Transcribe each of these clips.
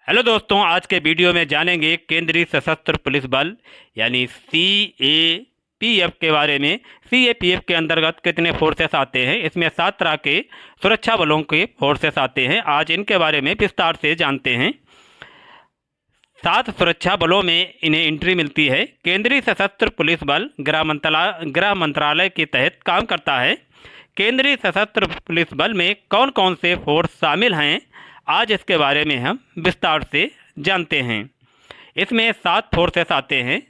Hello दोस्तों, आज के वीडियो में जानेंगे केंद्रीय सशस्त्र पुलिस बल यानी CAPF के बारे में। CAPF के अंतर्गत कितने फोर्सेस आते हैं? इसमें 7 तरह के सुरक्षा बलों के फोर्सेस आते हैं। आज इनके बारे में विस्तार से जानते हैं। 7 सुरक्षा बलों में इन्हें एंट्री मिलती है। केंद्रीय सशस्त्र पुलिस बल गृह मंत्रालय के तहत काम करता है। केंद्रीय सशस्त्र पुलिस बल में कौन कौन से फोर्स शामिल हैं, आज इसके बारे में हम विस्तार से जानते हैं। इसमें 7 फोर्सेस आते हैं।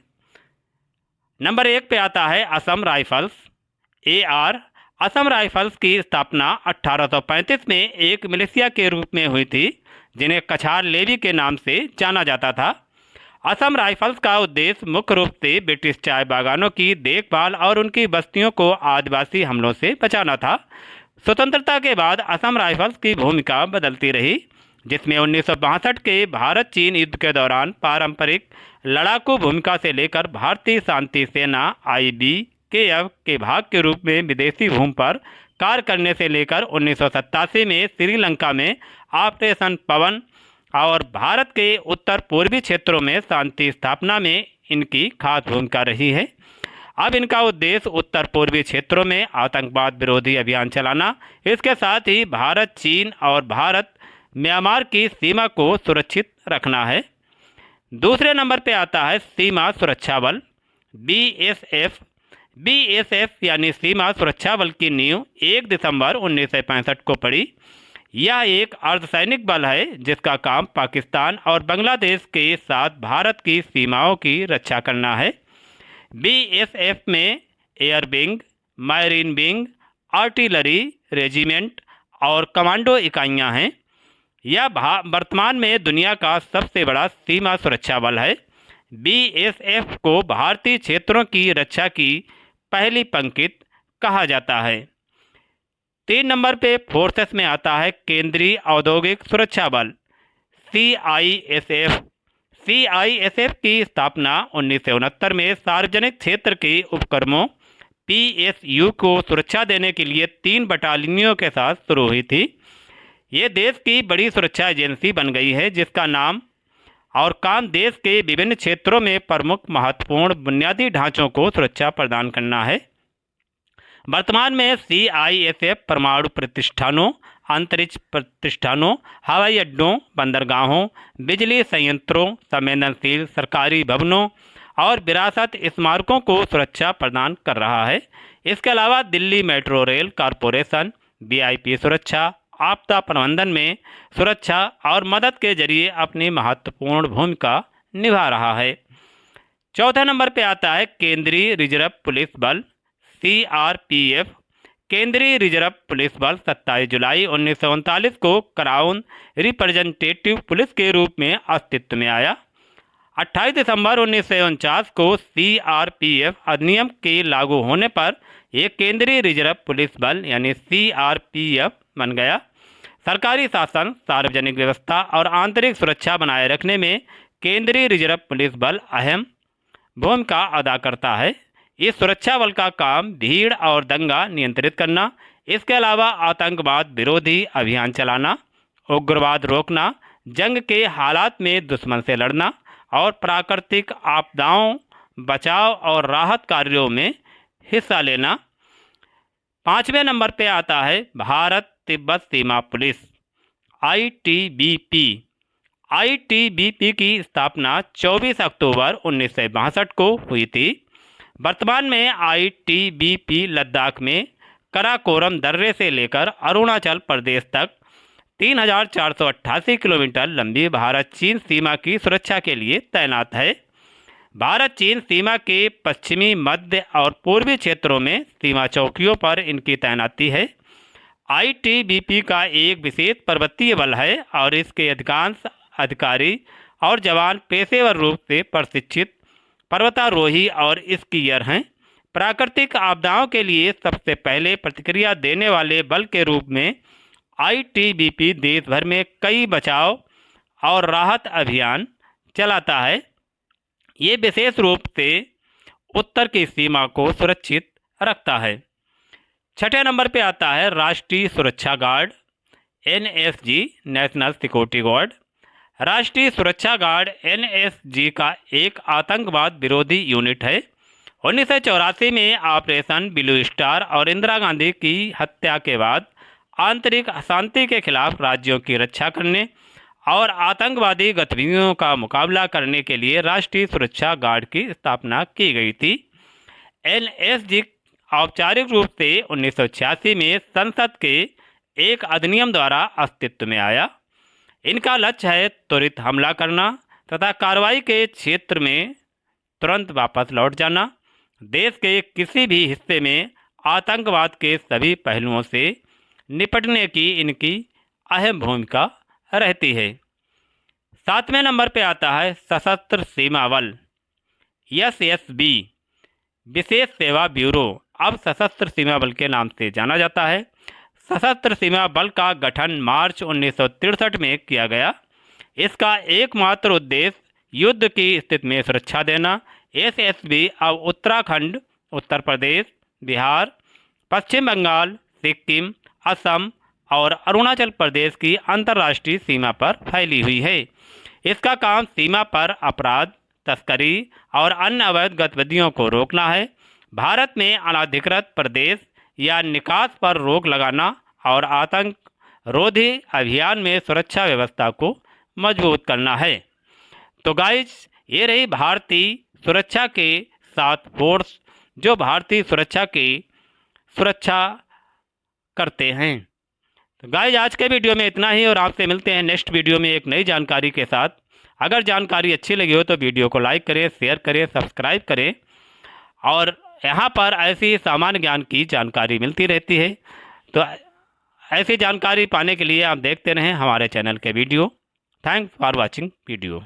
नंबर 1 पे आता है Assam rifles, AR। Assam rifles की स्थापना 1835 में एक मिलिशिया के रूप में हुई थी, जिन्हें कछार लेवी के नाम से जाना जाता था। असम राइफल्स का उद्देश्य मुख्य रूप से ब्रिटिश चाय बागानों की देखभाल और उनकी बस्तियों को आदिवासी हमलों से बचाना था। स्वतंत्रता के बाद असम राइफल्स की भूमिका बदलती रही, जिसमें 1962 के भारत चीन युद्ध के दौरान पारंपरिक लड़ाकू भूमिका से लेकर भारतीय शांति सेना IBKF के भाग के रूप में विदेशी भूमि पर कार्य करने से लेकर 1987 में श्रीलंका में ऑपरेशन पवन और भारत के उत्तर पूर्वी क्षेत्रों में शांति स्थापना में इनकी खास भूमिका रही है। अब इनका उद्देश्य उत्तर पूर्वी क्षेत्रों में आतंकवाद विरोधी अभियान चलाना, इसके साथ ही भारत चीन और भारत म्यांमार की सीमा को सुरक्षित रखना है। दूसरे नंबर पे आता है सीमा सुरक्षा बल, BSF यानी सीमा सुरक्षा बल की नींव 1 दिसंबर 1965 को पड़ी। यह एक अर्धसैनिक बल है जिसका काम पाकिस्तान और बांग्लादेश के साथ भारत की सीमाओं की रक्षा करना है। BSF में air wing, marine wing, artillery regiment और कमांडो इकाइयां हैं। यह वर्तमान में दुनिया का सबसे बड़ा सीमा सुरक्षा बल है। BSF को भारतीय क्षेत्रों की रक्षा की पहली पंक्ति कहा जाता है। 3 नंबर पे फोर्सेस में आता है केंद्रीय औद्योगिक सुरक्षा बल, CISF। CISF की स्थापना 1969 में सार्वजनिक क्षेत्र के उपक्रमों PSU को सुरक्षा देने के लिए 3 बटालियनों के साथ शुरू हुई थी। ये देश की बड़ी सुरक्षा एजेंसी बन गई है, जिसका नाम और काम देश के विभिन्न क्षेत्रों में प्रमुख महत्वपूर्ण बुनियादी ढांचों को सुरक्षा प्रदान करना है। वर्तमान में CISF परमाणु प्रतिष्ठानों, अंतरिक्ष प्रतिष्ठानों, हवाई अड्डों, बंदरगाहों, बिजली संयंत्रों, संवेदनशील सरकारी भवनों और विरासत स्मारकों को सुरक्षा प्रदान कर रहा है। इसके अलावा Delhi metro rail corporation VIP सुरक्षा, आपदा प्रबंधन में सुरक्षा और मदद के जरिए अपनी महत्वपूर्ण भूमिका निभा रहा है। चौथे नंबर पर आता है केंद्रीय रिजर्व पुलिस बल, CRPF। केंद्रीय रिजर्व पुलिस बल 27 जुलाई 1939 को क्राउन रिप्रेजेंटेटिव पुलिस के रूप में अस्तित्व में आया। 28 दिसंबर 1949 को CRPF अधिनियम के लागू होने पर एक केंद्रीय रिजर्व पुलिस बल यानी CRPF बन गया। सरकारी शासन, सार्वजनिक व्यवस्था और आंतरिक सुरक्षा बनाए रखने में केंद्रीय रिजर्व पुलिस बल अहम भूमिका अदा करता है। इस सुरक्षा बल का काम भीड़ और दंगा नियंत्रित करना, इसके अलावा आतंकवाद विरोधी अभियान चलाना, उग्रवाद रोकना, जंग के हालात में दुश्मन से लड़ना और प्राकृतिक आपदाओं, बचाव और राहत कार्यों में हिस्सा लेना। 5वें नंबर पे आता है भारत तिब्बत सीमा पुलिस, ITBP। ITBP की स्थापना 24 अक्टूबर 1962 को हुई थी। वर्तमान में ITBP लद्दाख में कराकोरम दर्रे से लेकर अरुणाचल प्रदेश तक 3488 किलोमीटर लंबी भारत चीन सीमा की सुरक्षा के लिए तैनात है। भारत चीन सीमा के पश्चिमी, मध्य और पूर्वी क्षेत्रों में सीमा चौकियों पर इनकी तैनाती है। ITBP का एक विशेष पर्वतीय बल है और इसके अधिकांश अधिकारी और जवान पेशेवर रूप से प्रशिक्षित पर्वतारोही और स्कीयर हैं। प्राकृतिक आपदाओं के लिए सबसे पहले प्रतिक्रिया देने वाले बल के रूप में ITBP देश भर में कई बचाव और राहत अभियान चलाता है। ये विशेष रूप से उत्तर की सीमा को सुरक्षित रखता है। 6ठे नंबर पे आता है राष्ट्रीय सुरक्षा guard, NSG, national security guard. राष्ट्रीय सुरक्षा गार्ड एनएसजी का एक आतंकवाद विरोधी यूनिट है। 1984 में ऑपरेशन ब्लू स्टार और इंदिरा गांधी की हत्या के बाद आंतरिक अशांति के खिलाफ राज्यों की रक्षा करने और आतंकवादी गतिविधियों का मुकाबला करने के लिए राष्ट्रीय सुरक्षा गार्ड की स्थापना की गई थी। एनएसजी औपचारिक रूप से 1986 में संसद के एक अधिनियम द्वारा अस्तित्व में आया। इनका लक्ष्य है त्वरित हमला करना तथा कार्रवाई के क्षेत्र में तुरंत वापस लौट जाना। देश के किसी भी हिस्से में आतंकवाद के सभी पहलुओं से निपटने की इनकी अहम भूमिका रहती है। 7वें नंबर पे आता है सशस्त्र सीमा बल एसएसबी विशेष सेवा ब्यूरो, अब सशस्त्र सीमा बल के नाम से जाना जाता है। सशस्त्र सीमा बल का गठन मार्च 1963 में किया गया। इसका एकमात्र उद्देश्य युद्ध की स्थिति में सुरक्षा देना। एसएसबी अब उत्तराखंड, उत्तर प्रदेश, बिहार, पश्चिम बंगाल, सिक्किम, असम और अरुणाचल प्रदेश की अंतर्राष्ट्रीय सीमा पर फैली हुई है। इसका काम सीमा पर अपराध, तस्करी और अन्य अवैध गतिविधियों को रोकना है। भारत में अनाधिकृत प्रदेश या निकास पर रोक लगाना और आतंक रोधी अभियान में सुरक्षा व्यवस्था को मजबूत करना है। तो गाइज, ये रही भारतीय सुरक्षा के 7 फोर्स जो भारतीय सुरक्षा की सुरक्षा करते हैं। तो गाइज, आज के वीडियो में इतना ही और आपसे मिलते हैं नेक्स्ट वीडियो में एक नई जानकारी के साथ। अगर जानकारी अच्छी लगी हो तो वीडियो को लाइक करें, शेयर करें, सब्सक्राइब करें और यहाँ पर ऐसी सामान्य ज्ञान की जानकारी मिलती रहती है। तो ऐसी जानकारी पाने के लिए आप देखते रहें हमारे चैनल के video. Thanks for watching video.